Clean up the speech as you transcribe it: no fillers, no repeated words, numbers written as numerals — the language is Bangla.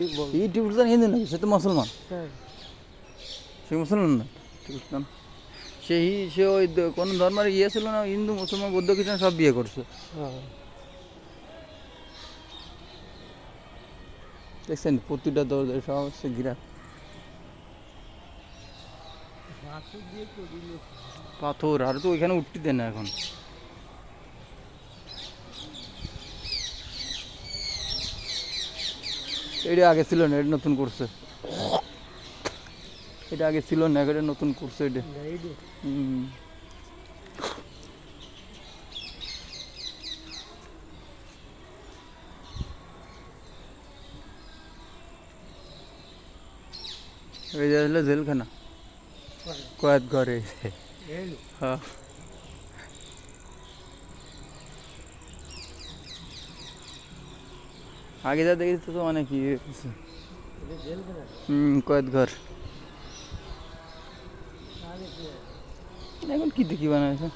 এই টিপু সুলতান হিন্দু নাকি? সে তো মুসলমান। সে মুসলমান না টিপু সুলতান? সে ওই কোনো ধর্মের ইয়ে ছিল না, হিন্দু মুসলমান বৌদ্ধ খ্রিস্টান সব বিয়ে করছে। দেখছেন প্রতিটা দরজা সব হচ্ছে ঘিরা পাথর, আর তো ওইখানে উঠতে দেয় না এখন। এটা আগে ছিল না, এটা নতুন করছে। এটা আগে ছিল না, এটা নতুন করছে এটা। এই যে হলো জেলখানা, কয়েদ ঘরে। হ্যাঁ, আগে যা দেখেছি তো অনেক ইয়ে হয়েছে। কয়েদ ঘর। এখন কি দেখি বানাইছে।